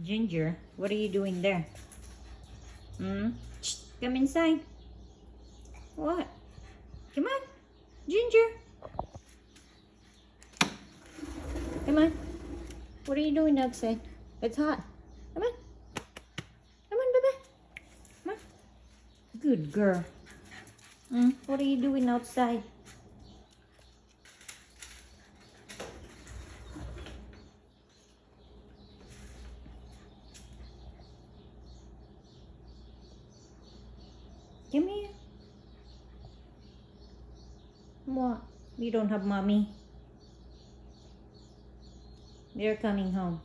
Ginger, what are you doing there? Come inside. What? Come on. Ginger. Come on. What are you doing outside? It's hot. Come on. Come on, baby. Come on. Good girl. What are you doing outside? Come here. What? You don't have mommy? They're coming home.